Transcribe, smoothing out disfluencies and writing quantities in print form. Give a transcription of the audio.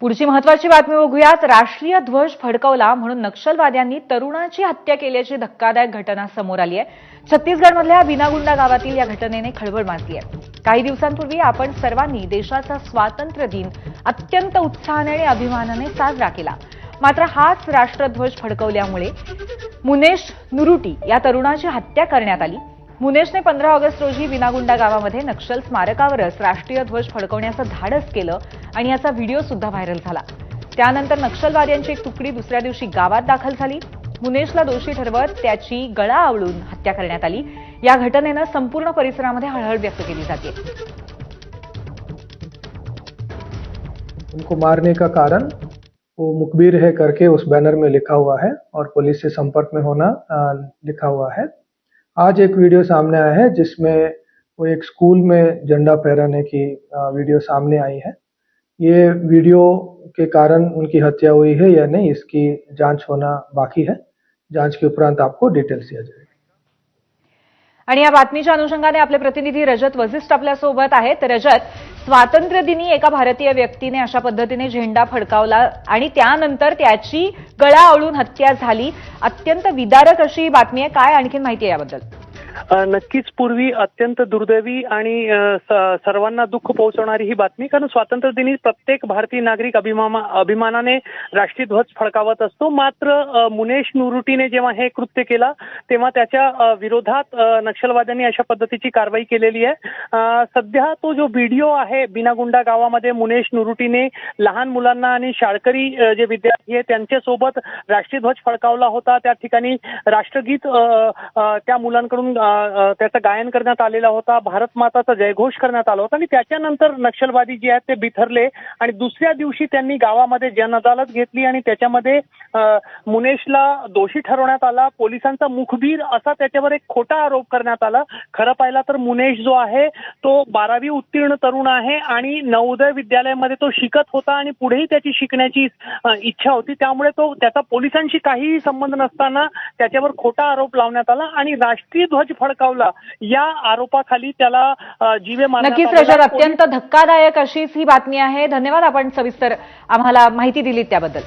पुढची महत्त्वाची बातमी बघूयात। राष्ट्रीय ध्वज फडकवला म्हणून नक्षलवाद्यांनी तरुणाची हत्या केल्याची धक्कादायक घटना समोर आली आहे। छत्तीसगडमधल्या बिनागुंडा गावातील या घटनेने खळबळ माजली आहे। काही दिवसांपूर्वी आपण सर्वांनी देशाचा स्वातंत्र्य दिन अत्यंत उत्साहाने आणि अभिमानाने साजरा केला। मात्र हाच राष्ट्रध्वज फडकवल्यामुळे मुनेश नुरुटी या तरुणाची हत्या करण्यात आली। मुनेशने 15 ऑगस्ट रोजी बिनागुंडा गावामध्ये नक्षल स्मारकावरच राष्ट्रीय ध्वज फडकवण्याचं धाडस केलं आणि याचा व्हिडिओ सुद्धा व्हायरल झाला। त्यानंतर नक्षलवाद्यांची एक तुकडी दुसऱ्या दिवशी गावात दाखल झाली। मुनेशला दोषी ठरवत त्याची गळा आवळून हत्या करण्यात आली। या घटनेनं संपूर्ण परिसरामध्ये हळहळ व्यक्त केली जाते। उनको मारने का कारण वो मुखबिर है करके उस बैनर में लिखा हुआ है और पुलिस से संपर्क में होना लिखा हुआ है। आज एक वीडियो सामने आया है जिसमें वो एक स्कूल में झंडा फहराने की वीडियो सामने आई है। ये वीडियो के कारण उनकी हत्या हुई है या नहीं, इसकी जांच होना बाकी है। जांच के उपरांत आपको डिटेल्स दिया जाएगा। आणि या बातमीच्या अनुषंगाने आपले प्रतिनिधी रजत वजिष्ठ आपल्यासोबत आहेत। रजत, स्वातंत्र्य दिनी एका भारतीय व्यक्तीने अशा पद्धतीने झेंडा फडकावला आणि त्यानंतर त्याची गळा आवळून हत्या झाली। अत्यंत विदारक अशी बातमी आहे। काय आणखी माहिती आहे याबद्दल? नक्कीच पूर्वी अत्यंत दुर्दैवी आणि सर्वांना दुःख पोहोचवणारी ही बातमी, कारण स्वातंत्र्य दिनी प्रत्येक भारतीय नागरिक अभिमानाने राष्ट्रीय ध्वज फडकावत असतो। मात्र मुनेश नुरुटीने जेव्हा हे कृत्य केलं तेव्हा त्याच्या विरोधात नक्षलवाद्यांनी अशा पद्धतीची कारवाई केलेली आहे। सध्या तो जो व्हिडिओ आहे बिनागुंडा गावामध्ये मुनेश नुरुटीने लहान मुलांना आणि शाळकरी जे विद्यार्थी आहेत त्यांच्यासोबत राष्ट्रीय ध्वज फडकावला होता। त्या ठिकाणी राष्ट्रगीत त्या मुलांकडून त्याचं गायन करण्यात आलेला होता। भारत माताचा जयघोष करण्यात आला होता आणि त्याच्यानंतर नक्षलवादी जे आहेत ते बिथरले आणि दुसऱ्या दिवशी त्यांनी गावामध्ये जनअदालत घेतली आणि त्याच्यामध्ये मुनेशला दोषी ठरवण्यात आला। पोलिसांचा मुखबिर असा त्याच्यावर एक खोटा आरोप करण्यात आला। खरं पाहिलं तर मुनेश जो आहे तो 12वी उत्तीर्ण तरुण आहे आणि नवोदय विद्यालयामध्ये तो शिकत होता आणि पुढेही त्याची शिकण्याची इच्छा होती। त्यामुळे तो त्याचा पोलिसांशी काहीही संबंध नसताना त्याच्यावर खोटा आरोप लावण्यात आला आणि राष्ट्रीय ध्वज फडकावला या आरोपाखाली त्याला जीवे मारण्यात नक्कीच रजत, अत्यंत धक्कादायक अशीच ही बातमी आहे। धन्यवाद, आपण सविस्तर आम्हाला माहिती दिली त्याबद्दल।